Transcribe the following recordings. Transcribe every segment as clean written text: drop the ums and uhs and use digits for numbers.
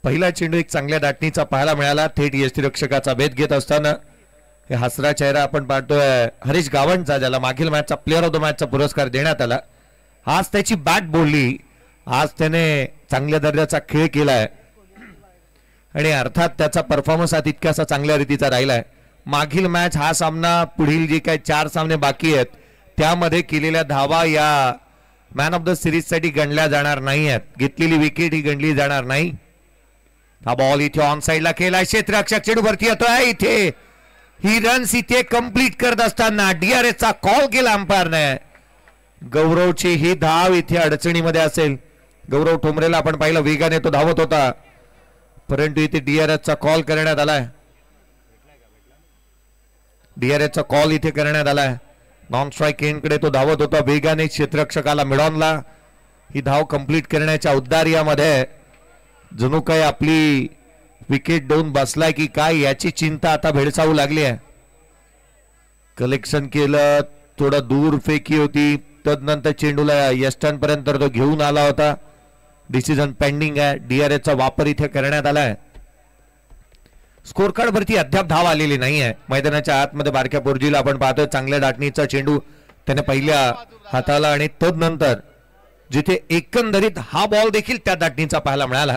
पहिला चेंडू एक चांगल्या दाटणीचा पाहायला मिळाला, थेट यष्टीरक्षकाचा भेद घेत असताना हे हसरा चेहरा आपण पाहतोय हरीश गावंडचा, ज्याला मागील मॅचचा प्लेअर ऑफ द मॅचचा पुरस्कार देण्यात आला. आज त्याची बॅट बोलली, आज त्याने चांगल्या दर्जाचा खेळ केलाय आणि अर्थात त्याचा परफॉर्मन्स हा तितकासा चांगल्या रीतीचा राहिलाय. मागील मॅच हा सामना, पुढील जे काही 4 सामने बाकी आहेत त्यामध्ये केलेल्या धावा या मॅन ऑफ द सिरीज साठी गणल्या जाणार नाही आहेत. घेतलेली विकेट ही गणली जाणार नाही. हा बॉल इथे ऑन साइडला केलाय, क्षेत्ररक्षक चेंडू वरती येतोय. इथे ही रन्स इथे कंप्लीट करत असताना डीआरएसचा कॉल केला अंपायरने. गौरवची ही धाव इथे अडचणीमध्ये असेल. गौरव ठोंबरेला आपण पाहिलं वेगाने तो धावत होता, परंतु इथे डीआरएसचा कॉल करण्यात आलाय. डीआरएसचा कॉल इथे करण्यात आलाय. नॉन स्ट्राईक एंडकडे तो धावत होता वेगाने, क्षेत्ररक्षकाला मिडॉनला ही धाव कंप्लीट करण्याच्या उद्दार्यामध्ये जणू काय आपली विकेट देऊन बसलाय की काय याची चिंता आता भेडसावू लागली आहे. कलेक्शन केलं, थोडं दूर फेकी होती, तदनंतर चेंडूला यष्टांपर्यंत तो घेऊन आला होता. डिसिजन पेंडिंग आहे. डीआरएसचा वापर इथे करण्यात आलाय. स्कोर कार्ड वरती अद्याप धाव आलेली नाही आहे. मैदानाच्या आतमध्ये बारक्या पोरजीला आपण पाहतोय चांगल्या दाटणीचा चेंडू त्याने पहिल्या हाताला आणि तदनंतर जिथे एकंदरीत हा बॉल देखील त्या दाटणीचा पाहायला मिळाला.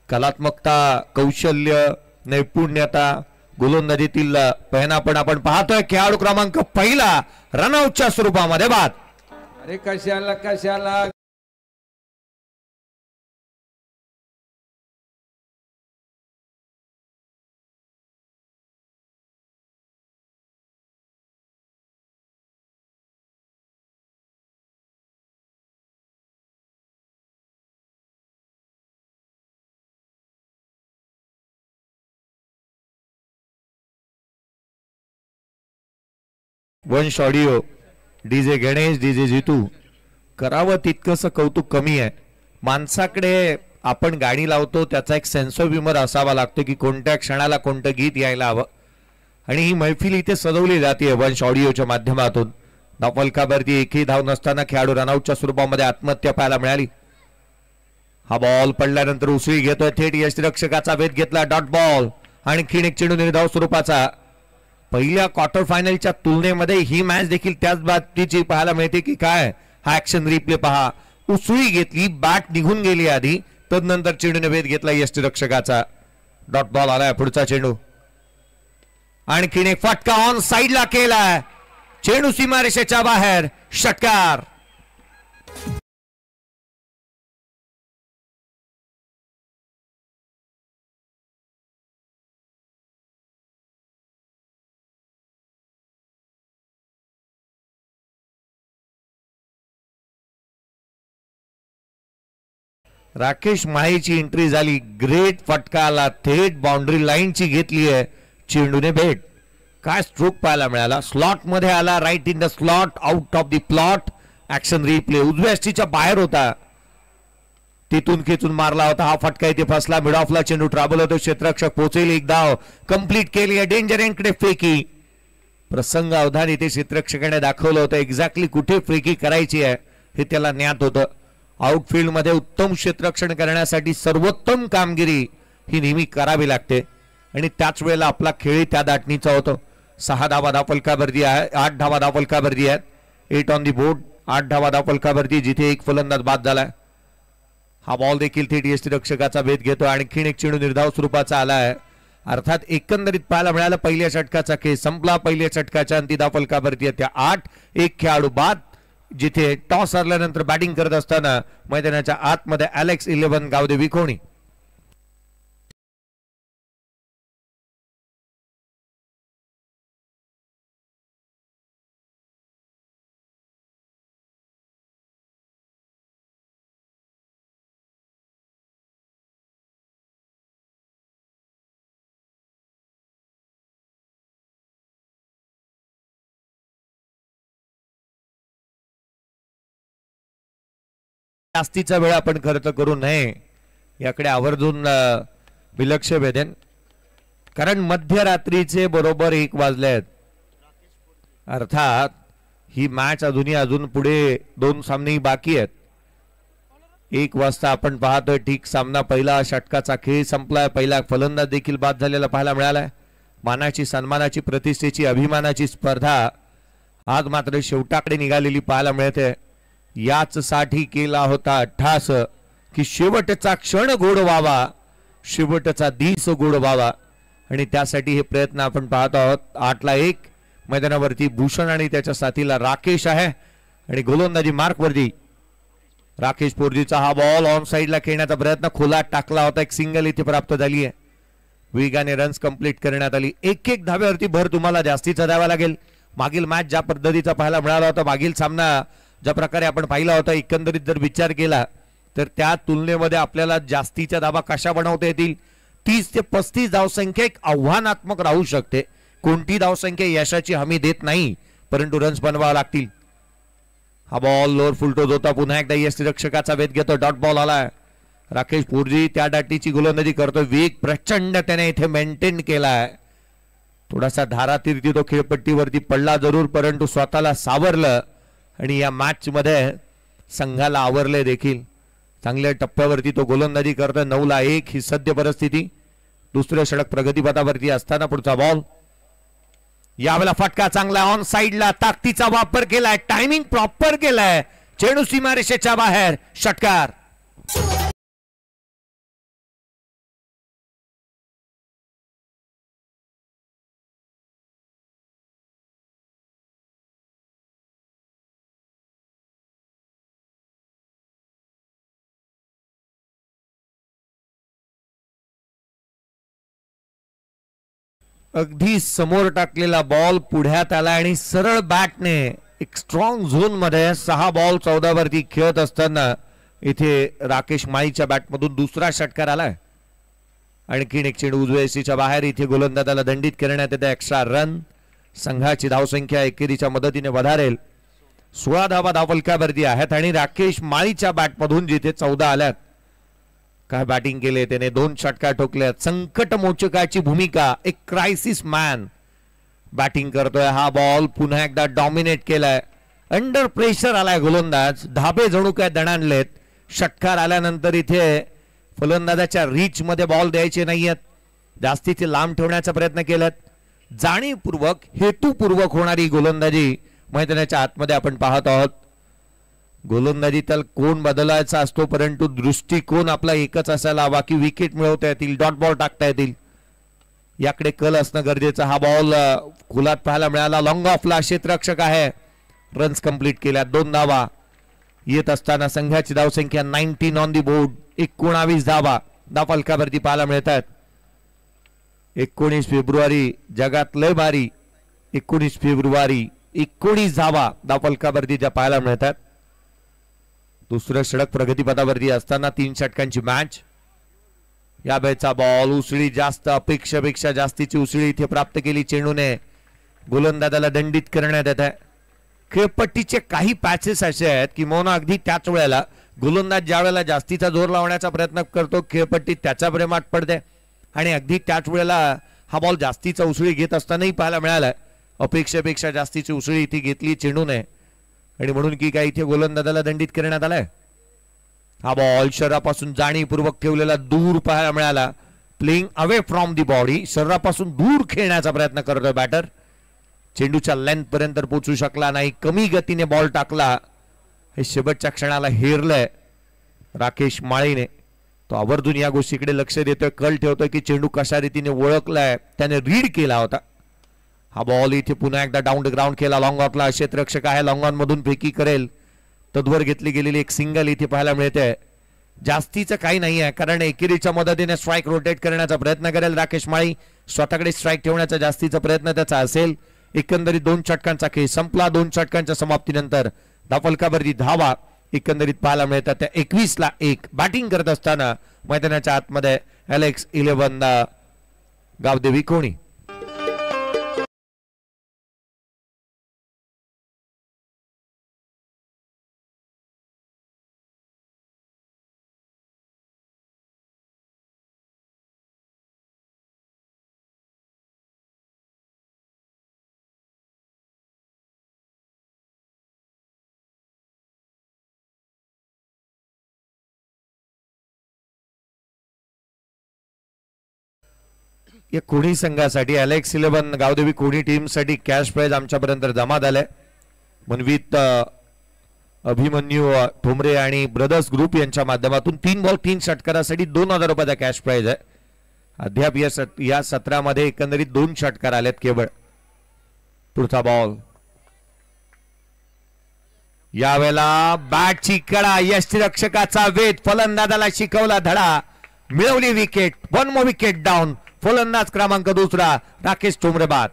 कलात्मकता, कौशल्य, नैपुण्यता, गोलंदाजीतील पहनापण आपण पाहतोय. खेळाडू क्रमांक पहिला रनआउटच्या स्वरूपामध्ये बाद. अरे कशाला वंश ऑडिओ, डीजे गणेश, डीजे जितू. करावं तितकंसं कौतुक कमी आहे. माणसाकडे आपण गाणी लावतो त्याचा एक सेन्स ऑफ ह्युमर असावा लागतो की कोणत्या क्षणाला कोणतं गीत यायला हवं, आणि ही मैफिल इथे सजवली जाते वंश ऑडिओच्या माध्यमातून. धावफलकावरती एकही धाव नसताना खेळाडू रनआउटच्या स्वरूपामध्ये आत्महत्या पाहायला मिळाली. हा बॉल पडल्यानंतर उसळी घेतोय, थेट यष्टीरक्षकाचा भेद घेतला. डॉट बॉल, आणखीन एक चेंडू निर्धाव स्वरूपाचा. पहिल्या क्वार्टर फायनलच्या तुलनेमध्ये ही मॅच देखील त्याच बाबतीची पाहायला मिळते की काय. हा ऍक्शन रिप्ले पहा, उसळी घेतली, बॅट निघून गेली आधी, तदनंतर चेंडूने भेद घेतला यष्टीरक्षकाचा. डॉट बॉल आलाय. पुढचा चेंडू, आणखीन एक फटका ऑन साइडला केलाय, चेंडू सीमारेषेच्या बाहेर, षटकार. राकेश माहीची एंट्री झाली, ग्रेट फटका आला, थेट बाउंड्री लाईनची घेतली आहे, चेंडूने भेट. काय स्ट्रोक पाहायला मिळाला, स्लॉट मध्ये आला, right in the slot, out of the plot. Action replay, उजव्या यष्टीच्या बाहेर होता, तिथून खेचून मारला होता. हा फटका इथे फसला, मिड ऑफला चेंडू ट्रॅव्हल होतो, क्षेत्ररक्षक पोहोचेल, एक धाव कंप्लीट केली आहे. डेंजर एंडकडे फेकी. प्रसंग अवधान इथे क्षेत्ररक्षकाने दाखवलं होतं, एक्झॅक्टली कुठे फेकी करायची आहे हे त्याला ज्ञात होतं. आउटफील्ड मध्ये उत्तम क्षेत्ररक्षण करण्यासाठी सर्वोत्तम कामगिरी ही नेहमी करावी लागते, आणि त्याच वेळेला आपला खेळ त्या दाटणीचा होतो. 6 धावा धावफलकावरती आहे, 8 धावा धावफलकावरती आहेत, 8 ऑन दी बोर्ड, 8 धावा धावफलकावरती, जिथे एक फलंदाज बाद झालाय. हा बॉल देखील थेट यष्टीरक्षकाचा भेद घेतो. आणखीन एक चेंडू निर्धाव स्वरूपाचा आला आहे. अर्थात एकंदरीत पाहायला मिळालं पहिल्या षटकाचा खेळ संपला. पहिल्या षटकाच्या अंती धावफलकावरती त्या 8, एक खेळाडू बाद, जिथे टॉस हरल्यानंतर बॅटिंग करत असताना मैदानाच्या आतमध्ये अलेक्स 11 गावदे विखोणी. जास्तीचा वेळ आपण खर्च करू नये याकडे आवर्जून विलक्ष वेधेन, कारण मध्यरात्रीचे बरोबर 1 वाजले आहेत. अर्थात ही मॅच अजून पुढे 2 सामने बाकी आहेत. 1 वाजता आपण पाहतोय ठीक सामना पहिला षटकाचा खेळ संपलाय. पहिला फलंदाज देखील बाद झालेला पाहायला मिळालाय. मानाची सन्मानाची प्रतिष्ठेची अभिमानाची स्पर्धा आज मात्र शेवटाकडे निघालेली पाहायला मिळते. याच साठी केला होता अट्टास की शेवटचा क्षण गोड व्हावा, शेवटचा दिस गोड व्हावा आणि त्यासाठी हे प्रयत्न आपण पाहत आहोत. 8-1 मैदानावरती भूषण आणि त्याच्या साथीला राकेश आहे आणि गोलंदाजी मार्कवरती राकेश पोर्जीचा हा बॉल ऑन साइडला खेळण्याचा प्रयत्न खोलात टाकला होता. एक सिंगल इथे प्राप्त झाली आहे. वेगाने रन्स कंप्लीट करण्यात आली. एक धाब्यावरती भर तुम्हाला जास्तीचा द्यावा लागेल. मागील मॅच ज्या पद्धतीचा पाहायला मिळाला होता, मागील सामना ज्या प्रकारे आपण पाहिला होता, एकंदरीत जर विचार केला तर त्या तुलनेमध्ये आपल्याला जास्तीच्या धाबा कशा बनवता येतील. 30 ते 35 धावसंख्या एक आव्हानात्मक राहू शकते. कोणती धावसंख्या यशाची हमी देत नाही, परंतु रन्स बनवावे लागतील. हा बॉल लोअर फुलटोज होता. पुन्हा एकदा यष्टिरक्षकाचा वेध घेतो. डॉट बॉल आलाय. राकेश पोर्जी त्या दाटीची गोलंदाजी करतोय. वेग प्रचंड त्याने इथे मेंटेन केलाय. थोडासा धारातीर्थी तो खेळपट्टीवरती पडला जरूर, परंतु स्वतःला सावरलं आणि या मॅच मध्ये संघाला आवरले देखील. चांगल्या टप्प्यावरती तो गोलंदाजी करतोय. 9-1 ही सद्य परिस्थिती. दुसरे षटक प्रगतीपथावरती असताना पुढचा बॉल. यावेळेला फटका चांगला ऑन साइडला ताकदीचा वापर केलाय. टायमिंग प्रॉपर केलाय. चेंडू सीमारेषेच्या बाहेर. षटकार. अगदी समोर टाकलेला बॉल पुढ्यात आला आणि सरळ बॅटने एक स्ट्रॉंग झोन मध्ये 6 बॉल 14 वरती खेळत असताना इथे राकेश माळीच्या बॅटमधून दुसरा षटकार आलाय. आणखीन एक चेंडू उजव्या एसीच्या बाहेर. इथे गोलंदाजाला दंडित करण्यात येते. Extra run. संघाची धावसंख्या एकेरीच्या मदतीने वधारेल. 16 धावा धावफलकावरती आहेत आणि राकेश माळीच्या बॅटमधून जिथे 14 आल्यात. काय बॅटिंग केले त्याने. 2 षटकार ठोकल्यात. संकट मोचकाची भूमिका. एक क्रायसिस मॅन बॅटिंग करतोय. हा बॉल पुन्हा एकदा डॉमिनेट केलाय. अंडर प्रेशर आलाय गोलंदाज. धाबे जणू काय दणाणलेत. षटकार आल्यानंतर इथे फलंदाजाच्या रीच मध्ये बॉल द्यायचे नाहीयेत. जास्तीचे लांब ठेवण्याचा प्रयत्न केलात. जाणीवपूर्वक हेतुपूर्वक होणारी गोलंदाजी मैदानाच्या आतमध्ये आपण पाहत आहोत. गोलंदाजी तर कोण बदलायचा असतो, परंतु दृष्टिकोन आपला एकच असायला हवा की विकेट मिळवता येतील, डॉट बॉल टाकता येतील, याकडे कल असणं गरजेचं. हा बॉल खुलात पाहायला मिळाला. लॉंग ऑफला क्षेत्ररक्षक आहे. रन्स कंप्लीट केल्या. 2 धावा येत असताना संघाची धावसंख्या 19 ऑन दी बोर्ड. 19 धावा धावफलकावरती पाहायला मिळतात. 19 फेब्रुवारी जगात लय भारी. 19 फेब्रुवारी 19 धावा धावफलकावरती ज्या पाहायला मिळतात. दुसरं षटक प्रगतीपथावरती असताना 3 षटकांची मॅच. या वेळचा बॉल उसळी जास्त अपेक्षेपेक्षा जास्तीची उसळी इथे प्राप्त केली चेंडूने. गोलंदाजाला दंडित करण्यात येत आहे. खेळपट्टीचे काही पॅचेस असे आहेत की मोना अगदी त्याच वेळेला गोलंदाज ज्या वेळेला जास्तीचा जोर लावण्याचा प्रयत्न करतो, खेळपट्टी त्याच्या प्रेमात पडते आणि अगदी त्याच वेळेला हा बॉल जास्तीचा उसळी घेत असतानाही पाहायला मिळालाय. अपेक्षेपेक्षा जास्तीची उसळी इथे घेतली चेंडूने आणि म्हणून की काय इथे गोलंदाजाला दंडित करण्यात आलाय. हा बॉल शरीरापासून जाणीवपूर्वक ठेवलेला दूर पाहायला मिळाला. Playing away from the body. शरीरापासून दूर खेळण्याचा प्रयत्न करतोय बॅटर. चेंडूच्या लेंथ पर्यंत पोहोचू शकला नाही. कमी गतीने बॉल टाकला. हे शेवटच्या क्षणाला हेरलंय राकेश माळीने. तो आवर्जून या गोष्टीकडे लक्ष देतोय, कल ठेवतोय की चेंडू कशा रीतीने ओळखलाय, त्याने रीड केला होता. हा बॉल इथे पुन्हा एकदा डाऊन द ग्राउंड केला. लॉंग ऑफला क्षेत्ररक्षक आहे. लॉंग ऑन मधून फेकी करेल. तद्वर घेतली गेलेली एक सिंगल इथे पाहायला मिळते. जास्तीचं काही नाही आहे, कारण एकेरीच्या मदतीने स्ट्राईक रोटेट करण्याचा प्रयत्न करेल राकेश माळी. स्वतःकडे स्ट्राईक ठेवण्याचा जास्तीचा प्रयत्न त्याचा असेल. एकंदरीत 2 षटकांचा खेळ संपला. 2 षटकांच्या समाप्तीनंतर धावफलकावरती धावा एकंदरीत पाहायला मिळतात. त्या 21-1 बॅटिंग करत असताना मैदानाच्या आतमध्ये एलेक्स 11 गावदेवी कोणी. या कोणी संघासाठी अलेक्स 11 गावदेवी कोणी टीम साठी कॅश प्राइज आमच्यापर्यंत जमा झालाय मनवित अभिमन्यू ठोंबरे आणि ब्रदर्स ग्रुप यांच्या माध्यमातून 3 बॉल 3 षटकारासाठी 2000 रुपयाचा कॅश प्राइज आहे. अद्याप या सत्रामध्ये एकंदरीत 2 षटकार आलेत केवळ. पुढचा बॉल यावेळेला बॅटची कडा यष्टिरक्षकाचा वेध फलंदाजाला शिकवला धडा मिळवली विकेट. 1 more wicket down. फलंदाज क्रमांक 2 राकेश ठोंबरे बाद.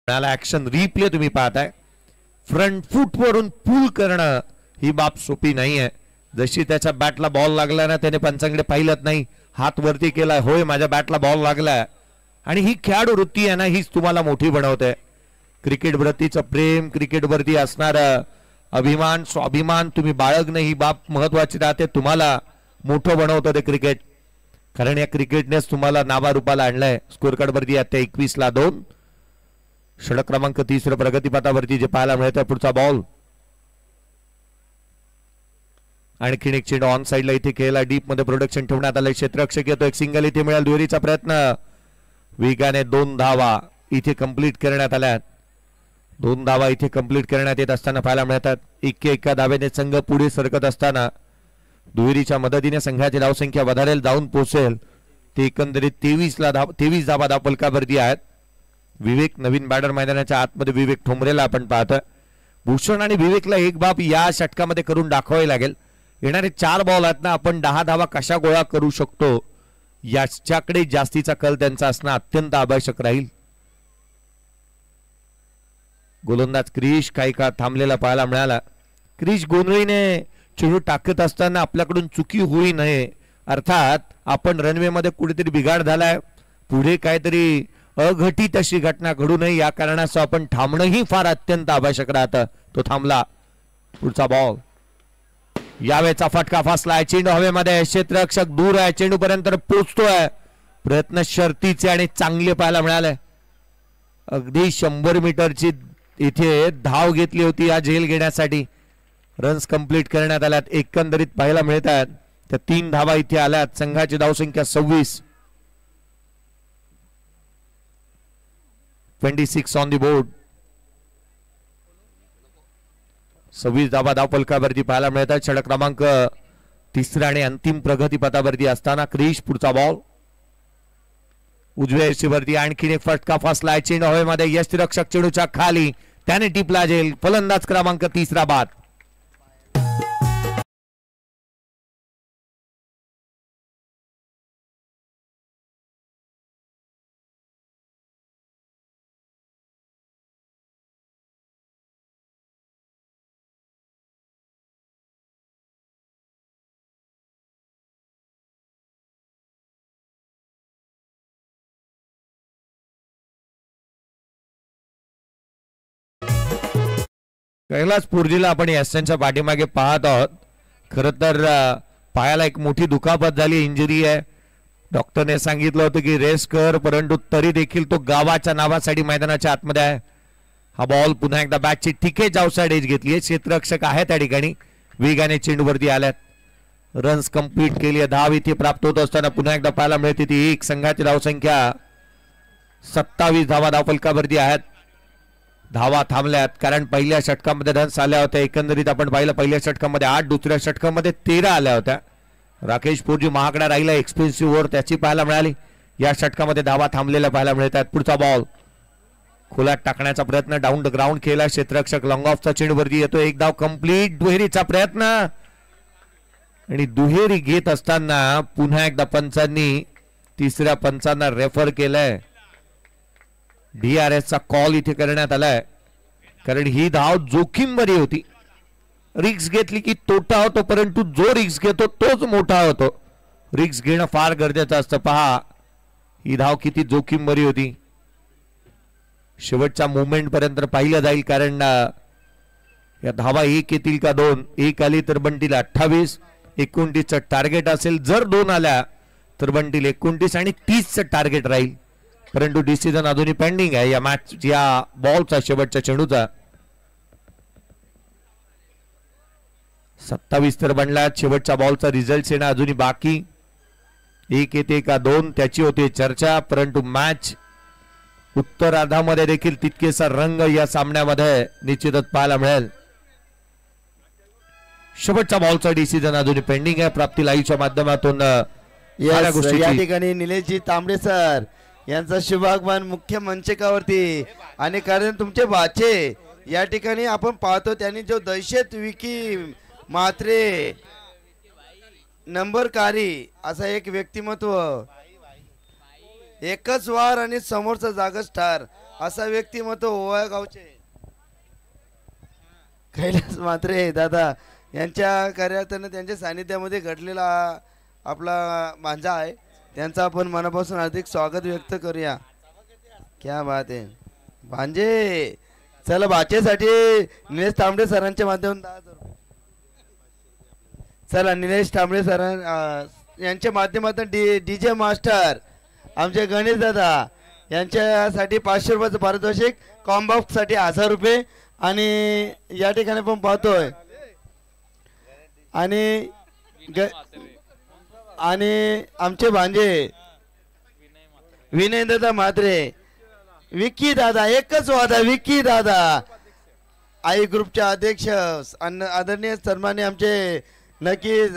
ऍक्शन रिप्ले तुम्ही पाहताय. फ्रंट फूट वरून पुल करणं ही बाब सोपी नाहीये. जशी त्याच्या बॅटला बॉल लागला ना त्याने पंचांकडे पाहिलंच नाही, हात वरती केला, होय माझ्या बॅटला बॉल लागला. आणि ही खेळाडू वृत्ती आहे ना हीच तुम्हाला मोठी बनवते. क्रिकेट वृत्तीचं प्रेम, क्रिकेट वरती असणार अभिमान स्वाभिमान तुम्ही बाळगणं ही बाब महत्वाची राहते. तुम्हाला मोठं बनवतं ते क्रिकेट. कारण या क्रिकेटनेच तुम्हाला नावारूपाला आणलंय. स्कोर कार्ड वरती आता 21-2. षटक क्रमांक 3 प्रगतीपथावरती जे पाहायला मिळतं. पुढचा बॉल आणखीन एक चेंडू ऑन साइडला इथे खेळला. डीप मध्ये प्रोडक्शन ठेवण्यात आलं. क्षेत्ररक्षक येतो. एक सिंगल इथे मिळाल. दुहेरीचा प्रयत्न वेगाने 2 धावा इथे कंप्लीट करण्यात आल्या. 2 धावा इथे कंप्लीट करण्यात येत असताना पाहायला मिळतात. एका धावेने संघ पुढे सरकत असताना दुहेरीच्या मदतीने संघाची धावसंख्या वधारेल जाऊन पोहोचेल. ते एकंदरीत 23 धावा धावफलकावरती आहेत. विवेक नवीन बॅटर मैदानाच्या आतमध्ये विवेक ठोंबरेला आपण पाहतोय. भूषण आणि विवेकला एक बाब या षटकामध्ये करून दाखवावी लागेल. येणारे 4 बॉल आहेत ना आपण 10 धावा कशा गोळा करू शकतो याच्याकडे जास्तीचा कल त्यांचा असणं अत्यंत आवश्यक राहील. गोलंदाज क्रिश काही काळ थांबलेला पाहायला मिळाला. क्रिश गोंधळीने चेंडू टाकत असताना आपल्याकडून चुकी होई नये. अर्थात आपण रनवे मध्ये कुठेतरी बिघाड झालाय, पुढे काहीतरी अघटित अशी घटना घडू नये या कारणासह आपण थांबणंही फार अत्यंत आवश्यक राहतं. तो थांबला. पुढचा बॉल यावेळेचा फटका फसलाय. चेंडू हवेमध्ये. क्षेत्ररक्षक दूर आहे. चेंडू पर्यंत पोहोचतोय. प्रयत्न शर्तीचे आणि चांगले पाहायला मिळाले. अगदी 100 मीटरची इथे धाव घेतली होती या झेल घेण्यासाठी. रन्स कंप्लीट करण्यात आल्यात. एकंदरीत पाहायला मिळतात तर 3 धावा इथे आल्यात. संघाची धावसंख्या 26. 26 ऑन दी बोर्ड. 26 धावा धावफलकावरती पाहायला मिळतात. षटक क्रमांक 3 आणि अंतिम प्रगतीपथावरती असताना क्रिश. पुढचा बॉल उजव्या यष्टीवरती आणखीन एक फटका फसलाय. चेंडू हवेमध्ये. यष्टीरक्षक चेंडूच्या खाली त्याने टिपला झेल. फलंदाज क्रमांक 3 बाद. कैलास पुर्जीला आपण एसएनच्या पाठीमागे पाहत आहोत. खरं तर पायाला एक मोठी दुखापत झाली, इंजुरी आहे. डॉक्टरने सांगितलं होतं की रेस्ट कर, परंतु तरी देखील तो गावाच्या नावासाठी मैदानाच्या आतमध्ये आहे. हा बॉल पुन्हा एकदा बॅटची ठिकेच आउटसाइड एज घेतली आहे. क्षेत्ररक्षक आहे त्या ठिकाणी. वेगाने चेंडूवरती आल्यात. रन्स कंप्लीट केली. धाव इथे प्राप्त होत असताना पुन्हा एकदा पाहायला मिळते ती 1. संघाची धावसंख्या 27 धावा धावफलकावरती आहेत. धावा थांबल्यात कारण पहिल्या षटकामध्ये रन्स आल्या होत्या. एकंदरीत आपण पाहिलं पहिल्या षटकामध्ये 8, दुसऱ्या षटकामध्ये 13 आल्या होत्या. राकेश पुर्जी महागडा राहिला. एक्सपेन्सिव्ह ओव्हर त्याची पाहायला मिळाली. या षटकामध्ये धावा थांबलेल्या पाहायला मिळतात. पुढचा बॉल खोलात टाकण्याचा प्रयत्न. डाऊन द ग्राउंड केला. क्षेत्ररक्षक लॉंग ऑफचा चेंडूवरती येतो. 1 धाव कंप्लीट. दुहेरीचा प्रयत्न आणि दुहेरी घेत असताना पुन्हा एकदा पंचांनी 3ऱ्या पंचांना रेफर केलंय. DRS चा कॉल इथे करण्यात आलाय कारण ही धाव जोखीम बरी होती. रिक्स घेतली की तोटा होतो, परंतु जो रिक्स घेतो तोच मोठा होतो. रिक्स घेणं फार गरजेचं असतं. पहा ही धाव किती जोखीम बरी होती. शेवटच्या मुवमेंट पर्यंत पाहिलं जाईल कारण या धावा एक येतील का दोन? एक आली तर बंटीला 28, 29चं टार्गेट असेल. जर दोन आल्या तर बंटील 29 आणि 30चं टार्गेट राहील. परंतु डिसिजन अजूनही पेंडिंग आहे या मॅच या बॉलचा, शेवटच्या चेंडूचा. 27 तर बनला. शेवटच्या बॉलचा रिझल्ट येणं अजूनही बाकी. एक येते का दोन त्याची होते चर्चा. परंतु मॅच उत्तरार्धामध्ये देखील तितकेसा रंग या सामन्यामध्ये निश्चितच पाहायला मिळेल. शेवटच्या बॉलचा डिसिजन अजूनही पेंडिंग आहे. प्राप्ती लाईव्हच्या माध्यमातून या ठिकाणी निलेशजी तांबडे सर यांचा शुभागमन मुख्य मंचकावरती. आणि कारण तुमचे वाचे या ठिकाणी आपण पाहतो त्यांनी जो दहशत विकी मात्रे नंबरकारी असा एक व्यक्तिमत्व, एकच वार आणि समोरचा जागच ठार असा व्यक्तिमत्व ओवाळ गावचे कैलास मात्रे दादा यांच्या कार्यातनं त्यांच्या सानिध्यामध्ये घडलेला आपला भांजा आहे. त्यांचा आपण मनापासून हार्दिक स्वागत व्यक्त करूया. क्या बात आहे भांजे. चला भाचेसाठी निलेश तांबडे सरांच्या माध्यमातून 10,000 रुपये. चला निलेश तांबडे सरां यांच्या माध्यमातून डीजे मास्टर आमचे गणेश दादा यांच्यासाठी 500 रुपयाचं पारितोषिक. कॉम्बॉक्स साठी 1000 रुपये. आणि या ठिकाणी पण पाहतोय आणि आमचे भांजे विनय दादा म्हात्रे, विक्की दादा, एकच वादा विक्की दादा, आई ग्रुपच्या अध्यक्ष आदरणीय सन्मान्य आमचे नक्कीच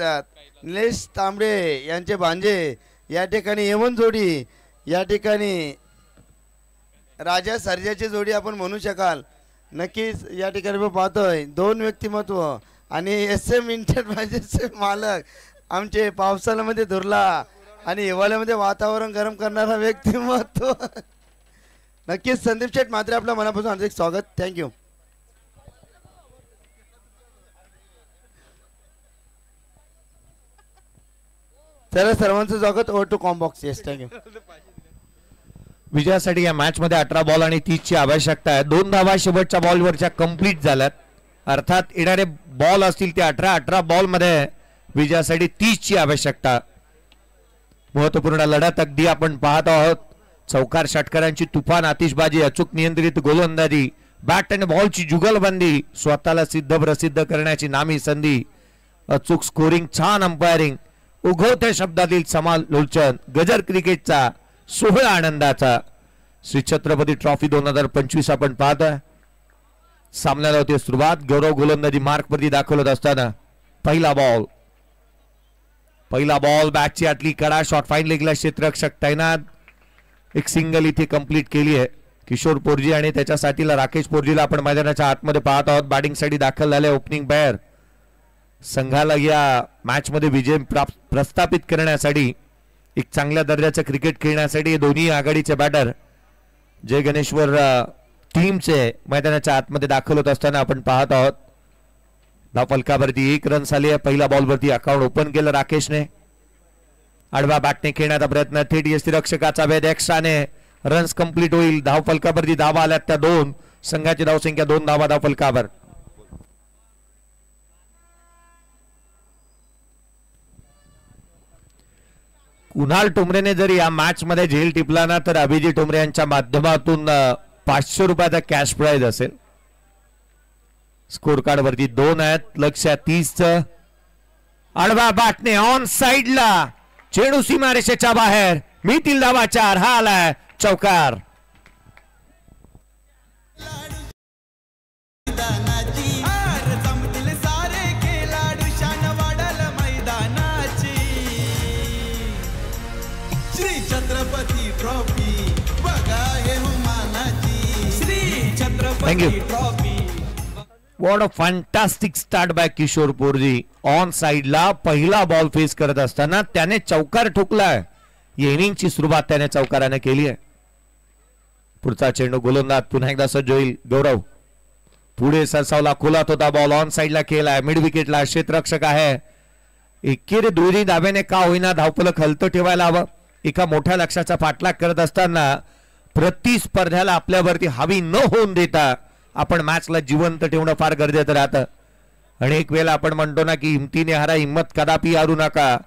निलेश तांबडे यांचे भांजे या ठिकाणी येऊन जोडी, या ठिकाणी राजा सर्जाची जोडी आपण म्हणू शकाल. नक्कीच या ठिकाणी पाहतोय दोन व्यक्तिमत्व. आणि SM इंटरप्राइजेसचे मालक आमचे पावसाळ्यामध्ये धुरला आणि हिवाळ्यामध्ये वातावरण गरम करणारा व्यक्तिमत्व नक्कीच संदीप शेठ म्हात्रे आपल्या मनापासून हार्दिक स्वागत. थँक्यू. चला सर्वांचं स्वागत. Over to combox. Yes thank you. विजयासाठी या मॅच मध्ये 18 बॉल आणि 30 ची आवश्यकता आहे. 2 धावा शेवटच्या बॉलवरच्या कंप्लीट झाल्यात. अर्थात येणारे बॉल असतील ते 18 बॉल मध्ये विजयासाठी 30 ची आवश्यकता. महत्वपूर्ण लढत अगदी आपण पाहत आहोत. चौकार षटकारांची तुफान आतिषबाजी, अचूक नियंत्रित गोलंदाजी, बॅट आणि बॉलची जुगलबंदी, स्वतःला सिद्ध प्रसिद्ध करण्याची नामी संधी, अचूक स्कोरिंग, छान अंपायरिंग, उगवत्या शब्दातील समालोचन, गजर क्रिकेटचा सोहळा आनंदाचा. श्री छत्रपती ट्रॉफी 2025 आपण पाहतोय. सामन्याला होती सुरुवात. गौरव गोलंदाजी मार्क वरती दाखवत असताना पहिला बॉल बॅटची आतली कडा, शॉट फाईन लेगला क्षेत्ररक्षक तैनात. एक सिंगल इथे कंप्लीट केली आहे किशोर पोरजी आणि त्याच्या साथीला राकेश पोरजीला आपण मैदानाच्या आतमध्ये पाहत आहोत. बॅटिंग साठी दाखल झाले ओपनिंग बॅटर. संघाला या मॅच मध्ये विजय प्रस्थापित करण्यासाठी, एक चांगल्या दर्जाचं क्रिकेट खेळण्यासाठी दोन्ही आघाडीचे बॅटर जय गणेश्वर टीमचे मैदानाच्या आतमध्ये दाखल होत असताना आपण पाहत आहोत. धावफलकावरती 1 रन झाली आहे. पहिल्या बॉलवरती अकाउंट ओपन केलं राकेशने. आडवा बॅटने खेळण्याचा प्रयत्न, थेट यष्टीरक्षकाचा वेध, एक्स्ट्राने रन्स कंप्लीट होईल. धावफलकावरती धावा आल्यात त्या 2. संघाची धावसंख्या 2 धावा धावफलकावर. कुणाल टोमरेने जर या मॅच मध्ये झेल टिपला ना तर अभिजित टोमरे यांच्या माध्यमातून 500 रुपयाचा कॅश प्राइज असेल. स्कोर कार्ड वरती 2 आहेत. लक्ष 30चं. आडवा बॅटने ऑन साइडला, चेंडू सीमारेषेच्या बाहेर, मिळतील धावा 4. हा आलाय चौकार. Thank you. What a fantastic start by Kishore Porji. On साइडला पहिला बॉल फेस करत असताना त्याने चौकार ठोकलाय. या इनिंगची सुरुवात त्याने चौकाराने केली आहे. पुढचा चेंडू गोलंदाज पुन्हा एकदा सज्ज होईल. गौरव पुढे सरसावला, खोलात होता बॉल, ऑन साइडला केलाय. मिड विकेटला क्षेत्ररक्षक आहे. एकेरी दुहेरी दाव्याने का होईना धावफलक हलतं ठेवायला हवं. एका मोठ्या लक्ष्याचा पाठलाग करत असताना प्रतिस्पर्ध्याला आपल्यावरती हावी न होऊन देता आपण मॅचला जिवंत ठेवणं फार गरजेचं राहतं. अनेक वेळेला आपण म्हणतो ना की हिमतीने हारा, हिम्मत कदापि हारू नका.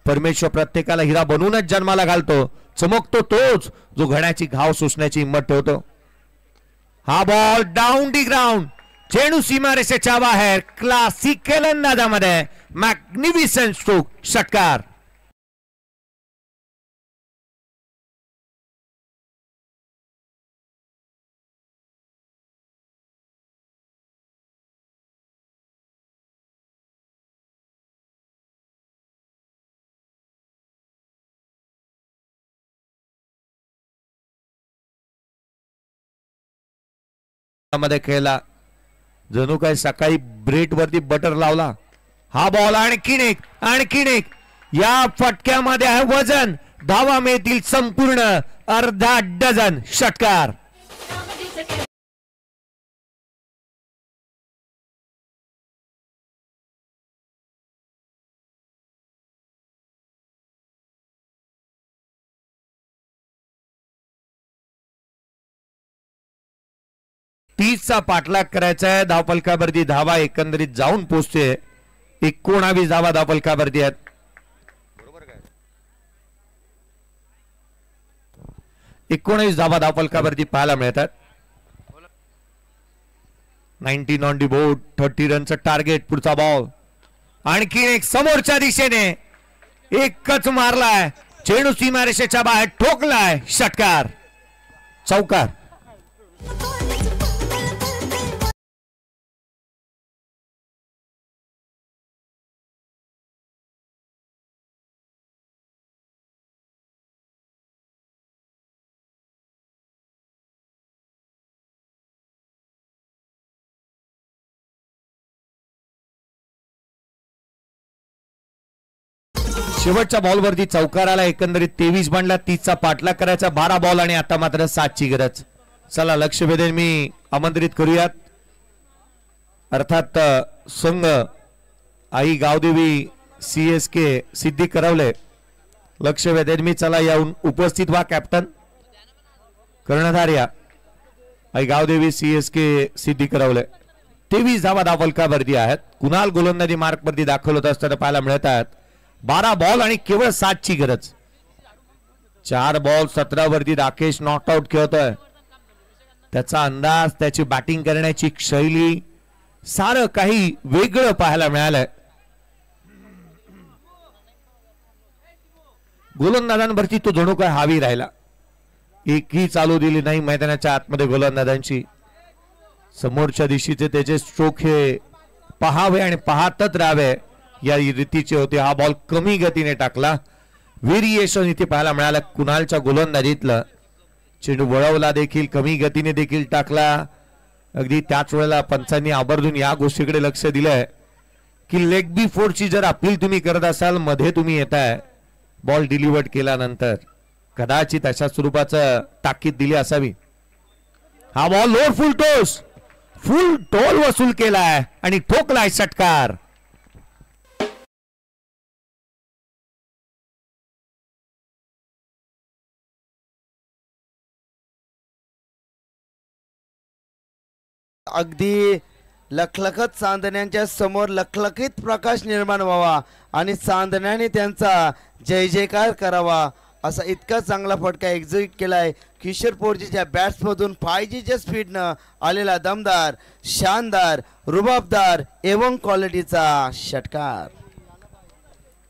परमेश्वर प्रत्येकाला हिरा बनवूनच जन्माला घालतो. चमकतो तोच जो घड्याची घाव सोसण्याची हिंमत ठेवतो. हा बॉल डाऊन दी ग्राउंड, चेंडू सीमारेषेच्या बाहेर. क्लासिक अंदाजामध्ये मॅग्निफिसंट स्ट्रोक, षटकार. मध्ये खेळला जणू काय सकाळी ब्रेड वरती बटर लावला. हा बॉल आणखीन एक या फटक्यामध्ये आहे वजन. धावा मिळतील संपूर्ण अर्धा डझन, षटकार. चा पाठलाग करायचा आहे. धावफलकावरती धावा एकंदरीत जाऊन पोहोचते. 19 धावा धावफलकावरती आहेत. 19 धावा धावफलकावरती पाहायला मिळतात. 19 ऑन दी बोर्ड, 30 रनचं टार्गेट. पुढचा बॉल आणखी एक समोरच्या दिशेने एकच मारलाय. चेंडू सीमारेषेच्या बाहेर ठोकलाय, षटकार, चौकार. शेवटच्या बॉलवरती चौकाराला एकंदरीत 23 बनला. 30चा पाठलाग करायचा. 12 बॉल आणि आता मात्र 7ची गरज. चला लक्ष वेधून मी आमंत्रित करूयात. अर्थात संघ आई गावदेवी CSK सिद्धी करवले. लक्ष वेधून मी चला येऊन उपस्थित व्हा. कॅप्टन कर्णधार या. आई गावदेवी CSK सिद्धी करवले. 23 धावा धावफलकावरती आहेत. कुणाल गोलंदाजी मार्क वरती दाखल होत असताना पाहायला मिळत आहेत. 12 बॉल आणि केवळ 7ची गरज. 4 बॉल 17 वरती राकेश नॉट आउट खेळतोय. त्याचा अंदाज, त्याची बॅटिंग करण्याची शैली, सारं काही वेगळं पाहायला मिळालंय. गोलंदाजांवरती तो जणू काय हावी राहिला. एकही चालू दिली नाही मैदानाच्या आतमध्ये गोलंदाजांची. समोरच्या दिशेचे त्याचे स्ट्रोक हे पहावे आणि पाहतच राहावे या रीतीचे होते. हा बॉल कमी गतीने टाकला. व्हेरिएशन इथे पाहायला मिळालं कुणालच्या गोलंदाजीतलं. चेंडू वळवला देखील, कमी गतीने देखील टाकला. अगदी त्याच वेळेला पंचांनी आवर्जून या गोष्टीकडे लक्ष दिलंय की लेग बी फोरची जर अपील तुम्ही करत असाल, मध्ये तुम्ही येताय, बॉल डिलिव्हर्ड केल्यानंतर कदाचित अशा स्वरूपाचं ताकीद दिली असावी. हा बॉल लोअर फुल टोल वसूल केलाय आणि ठोकलाय, षटकार. अगदी लखलखत चांदण्यांच्या समोर लखलखीत प्रकाश निर्माण व्हावा आणि चांदण्याने त्यांचा जय जयकार करावा असा इतका चांगला फटका एक्झिक्यूट केलाय किशोर पोर्जीच्या बॅट्समधून 5Gच्या स्पीडनं आलेला दमदार, शानदार, रुबाबदार एवं क्वालिटीचा षटकार.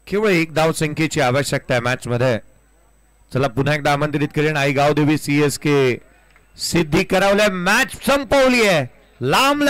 केवळ 1 धाव संख्येची आवश्यकता आहे मॅच मध्ये. चला पुन्हा एकदा आमंत्रित करेन. आई गावदेवी CSK सिद्धी करवल्या. मॅच संपवली आहे. लांब